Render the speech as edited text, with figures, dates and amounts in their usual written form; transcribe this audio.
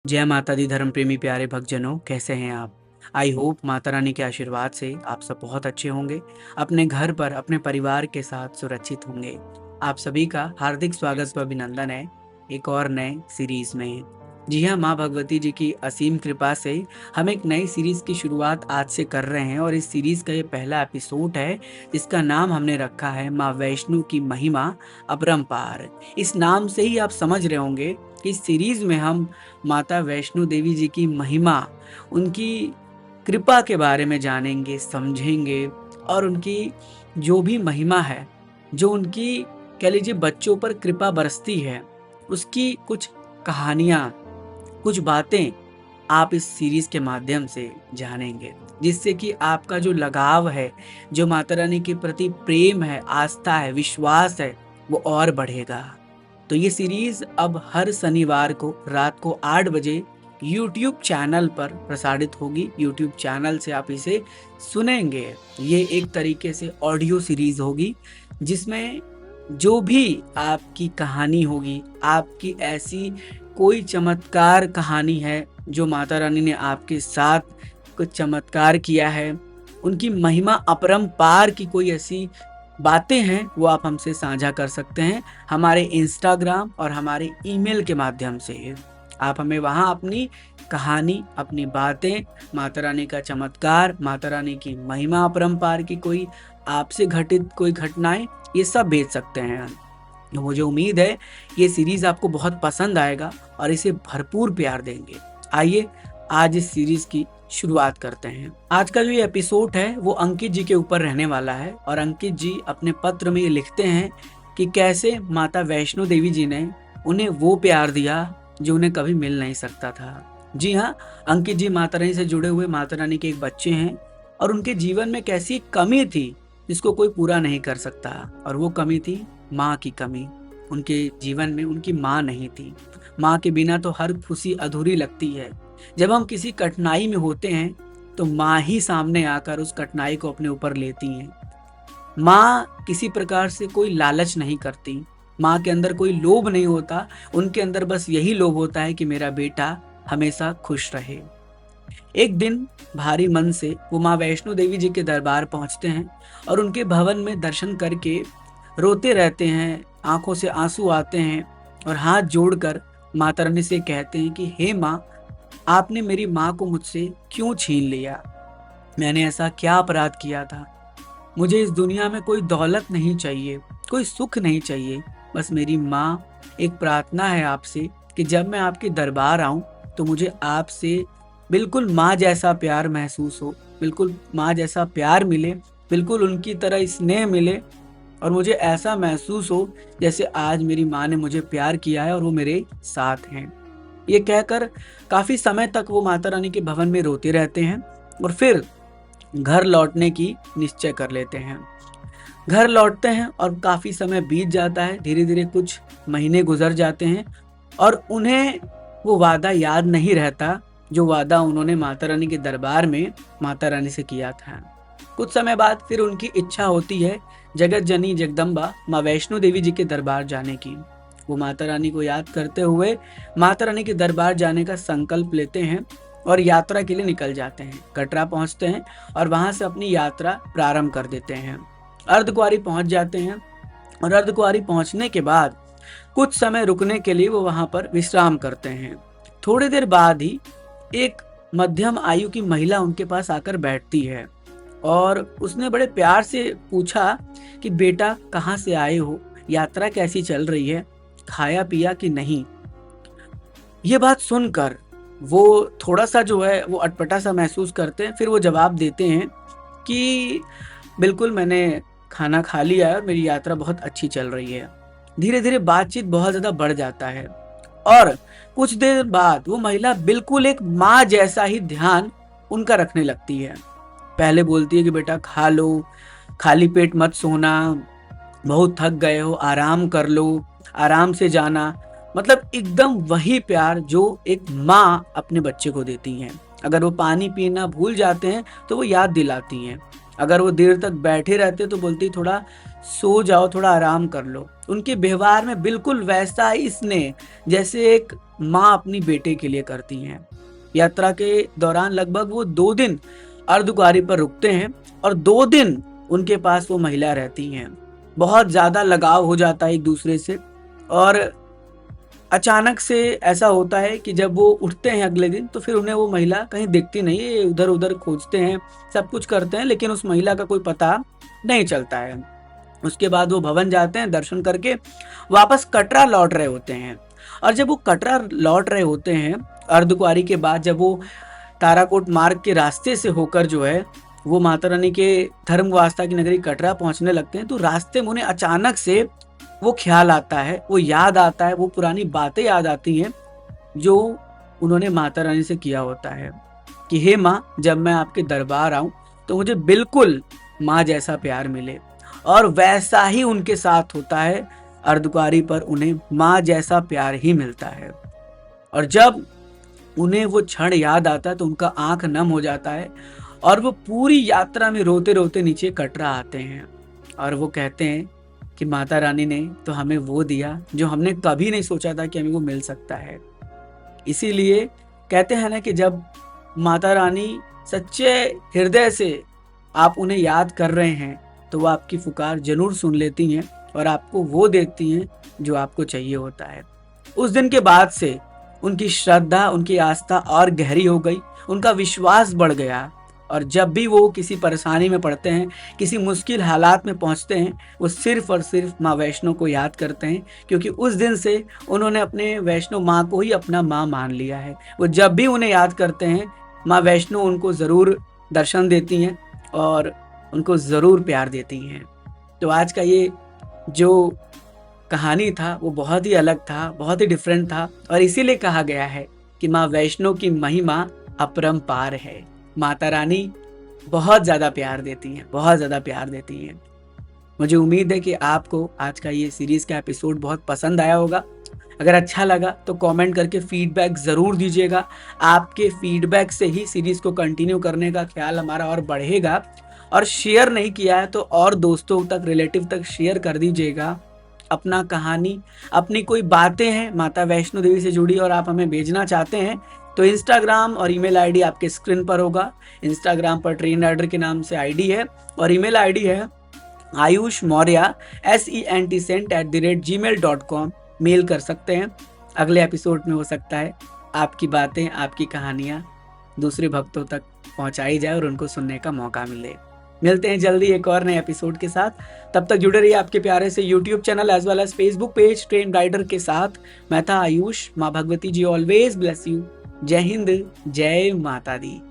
जय माता दी धर्म प्रेमी प्यारे भक्तजनों, कैसे हैं आप? आई होप माता रानी के आशीर्वाद से आप सब बहुत अच्छे होंगे, अपने घर पर अपने परिवार के साथ सुरक्षित होंगे। आप सभी का हार्दिक स्वागत व अभिनंदन है एक और नए सीरीज में। जी हाँ, माँ भगवती जी की असीम कृपा से हम एक नई सीरीज की शुरुआत आज से कर रहे हैं और इस सीरीज का ये पहला एपिसोड है जिसका नाम हमने रखा है माँ वैष्णो की महिमा अपरंपार। इस नाम से ही आप समझ रहे होंगे कि इस सीरीज में हम माता वैष्णो देवी जी की महिमा, उनकी कृपा के बारे में जानेंगे, समझेंगे और उनकी जो भी महिमा है, जो उनकी कह लीजिए बच्चों पर कृपा बरसती है, उसकी कुछ कहानियाँ, कुछ बातें आप इस सीरीज के माध्यम से जानेंगे, जिससे कि आपका जो लगाव है, जो माता रानी के प्रति प्रेम है, आस्था है, विश्वास है, वो और बढ़ेगा। तो ये सीरीज अब हर शनिवार को रात को 8 बजे यूट्यूब चैनल पर प्रसारित होगी। यूट्यूब चैनल से आप इसे सुनेंगे। ये एक तरीके से ऑडियो सीरीज होगी जिसमें जो भी आपकी कहानी होगी, आपकी ऐसी कोई चमत्कार कहानी है जो माता रानी ने आपके साथ कुछ चमत्कार किया है, उनकी महिमा अपरंपार की कोई ऐसी बातें हैं, वो आप हमसे साझा कर सकते हैं हमारे इंस्टाग्राम और हमारे ईमेल के माध्यम से। आप हमें वहाँ अपनी कहानी, अपनी बातें, माता रानी का चमत्कार, माता रानी की महिमा अपरंपार की कोई आपसे घटित कोई घटनाएं, ये सब भेज सकते हैं। तो मुझे उम्मीद है ये सीरीज आपको बहुत पसंद आएगा और इसे भरपूर प्यार देंगे। आइए आज इस सीरीज की शुरुआत करते हैं। आज का जो ये एपिसोड है वो अंकित जी के ऊपर रहने वाला है और अंकित जी अपने पत्र में ये लिखते हैं कि कैसे माता वैष्णो देवी जी ने उन्हें वो प्यार दिया जो उन्हें कभी मिल नहीं सकता था। जी हाँ, अंकित जी माता रानी से जुड़े हुए माता रानी के एक बच्चे हैं और उनके जीवन में कैसी एक कमी थी जिसको कोई पूरा नहीं कर सकता, और वो कमी थी माँ की कमी। उनके जीवन में उनकी माँ नहीं थी। माँ के बिना तो हर खुशी अधूरी लगती है। जब हम किसी कठिनाई में होते हैं तो माँ ही सामने आकर उस कठिनाई को अपने ऊपर लेती हैं। माँ किसी प्रकार से कोई लालच नहीं करती, माँ के अंदर कोई लोभ नहीं होता, उनके अंदर बस यही लोभ होता है कि मेरा बेटा हमेशा खुश रहे। एक दिन भारी मन से वो माँ वैष्णो देवी जी के दरबार पहुंचते हैं और उनके भवन में दर्शन करके रोते रहते हैं, आंखों से आंसू आते हैं और हाथ जोड़कर माता रानी से कहते हैं कि हे माँ, आपने मेरी माँ को मुझसे क्यों छीन लिया? मैंने ऐसा क्या अपराध किया था? मुझे इस दुनिया में कोई दौलत नहीं चाहिए, कोई सुख नहीं चाहिए, बस मेरी माँ, एक प्रार्थना है आपसे कि जब मैं आपके दरबार आऊं तो मुझे आपसे बिल्कुल माँ जैसा प्यार महसूस हो, बिल्कुल माँ जैसा प्यार मिले, बिल्कुल उनकी तरह स्नेह मिले और मुझे ऐसा महसूस हो जैसे आज मेरी माँ ने मुझे प्यार किया है और वो मेरे साथ हैं। ये कहकर काफी समय तक वो माता रानी के भवन में रोते रहते हैं और फिर घर लौटने की निश्चय कर लेते हैं। घर लौटते हैं और काफी समय बीत जाता है, धीरे धीरे कुछ महीने गुजर जाते हैं और उन्हें वो वादा याद नहीं रहता जो वादा उन्होंने माता रानी के दरबार में माता रानी से किया था। कुछ समय बाद फिर उनकी इच्छा होती है जगत जननी जगदम्बा माँ वैष्णो देवी जी के दरबार जाने की। वो माता रानी को याद करते हुए माता रानी के दरबार जाने का संकल्प लेते हैं और यात्रा के लिए निकल जाते हैं। कटरा पहुंचते हैं और वहां से अपनी यात्रा प्रारंभ कर देते हैं। अर्धकुंवारी पहुंच जाते हैं और अर्धकुंवारी पहुंचने के बाद कुछ समय रुकने के लिए वो वहां पर विश्राम करते हैं। थोड़ी देर बाद ही एक मध्यम आयु की महिला उनके पास आकर बैठती है और उसने बड़े प्यार से पूछा कि बेटा, कहाँ से आए हो? यात्रा कैसी चल रही है? खाया पिया कि नहीं? ये बात सुनकर वो थोड़ा सा जो है वो अटपटा सा महसूस करते हैं। फिर वो जवाब देते हैं कि बिल्कुल मैंने खाना खा लिया है और मेरी यात्रा बहुत अच्छी चल रही है। धीरे धीरे बातचीत बहुत ज्यादा बढ़ जाता है और कुछ देर बाद वो महिला बिल्कुल एक माँ जैसा ही ध्यान उनका रखने लगती है। पहले बोलती है कि बेटा खा लो, खाली पेट मत सोना, बहुत थक गए हो, आराम कर लो, आराम से जाना। मतलब एकदम वही प्यार जो एक माँ अपने बच्चे को देती हैं। अगर वो पानी पीना भूल जाते हैं तो वो याद दिलाती हैं। अगर वो देर तक बैठे रहते तो बोलती थोड़ा सो जाओ, थोड़ा आराम कर लो। उनके व्यवहार में बिल्कुल वैसा ही स्नेह जैसे एक माँ अपनी बेटे के लिए करती हैं। यात्रा के दौरान लगभग वो 2 दिन अर्धकुंवारी पर रुकते हैं और 2 दिन उनके पास वो महिला रहती हैं। बहुत ज़्यादा लगाव हो जाता है एक-दूसरे से और अचानक से ऐसा होता है कि जब वो उठते हैं अगले दिन तो फिर उन्हें वो महिला कहीं दिखती नहीं है, इधर-उधर खोजते हैं, सब कुछ करते हैं लेकिन उस महिला का कोई पता नहीं चलता है। उसके बाद वो भवन जाते हैं, दर्शन करके वापस कटरा लौट रहे होते हैं और जब वो कटरा लौट रहे होते हैं, अर्धकुंवारी के बाद जब वो ताराकोट मार्ग के रास्ते से होकर जो है, वो माता रानी के धर्मवास्ता की नगरी कटरा पहुँचने लगते हैं, तो रास्ते में उन्हें अचानक से वो ख़्याल आता है, वो याद आता है, वो पुरानी बातें याद आती हैं, जो उन्होंने माता रानी से किया होता है कि हे माँ, जब मैं आपके दरबार आऊँ, तो मुझे बिल्कुल माँ जैसा प्यार मिले और वैसा ही उनके साथ होता है। अर्धकुंवारी पर उन्हें माँ जैसा प्यार ही मिलता है और जब उन्हें वो क्षण याद आता है तो उनका आँख नम हो जाता है और वो पूरी यात्रा में रोते-रोते नीचे कटरा आते हैं और वो कहते हैं कि माता रानी ने तो हमें वो दिया जो हमने कभी नहीं सोचा था कि हमें वो मिल सकता है। इसीलिए कहते हैं ना कि जब माता रानी सच्चे हृदय से आप उन्हें याद कर रहे हैं, तो वो आपकी पुकार ज़रूर सुन लेती हैं और आपको वो देती हैं जो आपको चाहिए होता है। उस दिन के बाद से उनकी श्रद्धा, उनकी आस्था और गहरी हो गई, उनका विश्वास बढ़ गया और जब भी वो किसी परेशानी में पड़ते हैं, किसी मुश्किल हालात में पहुँचते हैं, वो सिर्फ़ और सिर्फ़ माँ वैष्णो को याद करते हैं क्योंकि उस दिन से उन्होंने अपने वैष्णो माँ को ही अपना माँ मान लिया है। वो जब भी उन्हें याद करते हैं, माँ वैष्णो उनको ज़रूर दर्शन देती हैं और उनको ज़रूर प्यार देती हैं। तो आज का ये जो कहानी था वो बहुत ही अलग था, बहुत ही डिफरेंट था और इसीलिए कहा गया है कि माँ वैष्णो की महिमा अपरंपार है। माता रानी बहुत ज़्यादा प्यार देती हैं, बहुत ज़्यादा प्यार देती हैं। मुझे उम्मीद है कि आपको आज का ये सीरीज़ का एपिसोड बहुत पसंद आया होगा। अगर अच्छा लगा तो कमेंट करके फीडबैक ज़रूर दीजिएगा। आपके फीडबैक से ही सीरीज़ को कंटिन्यू करने का ख्याल हमारा और बढ़ेगा और शेयर नहीं किया है तो और दोस्तों तक, रिलेटिव तक शेयर कर दीजिएगा। अपना कहानी, अपनी कोई बातें हैं माता वैष्णो देवी से जुड़ी और आप हमें भेजना चाहते हैं तो इंस्टाग्राम और ईमेल आईडी आपके स्क्रीन पर होगा। इंस्टाग्राम पर ट्रेन राइडर के नाम से आईडी है और ईमेल आईडी है आयुष मौर्या sent@gmail.com। मेल कर सकते हैं। अगले एपिसोड में हो सकता है आपकी बातें, आपकी कहानियाँ दूसरे भक्तों तक पहुँचाई जाए और उनको सुनने का मौका मिले। मिलते हैं जल्दी एक और नए एपिसोड के साथ। तब तक जुड़े रहिए आपके प्यारे से YouTube channel as well as Facebook page Train Rider के साथ। मैं था आयुष। माँ Bhagwati ji always bless you. जय हिंद, जय माता दी।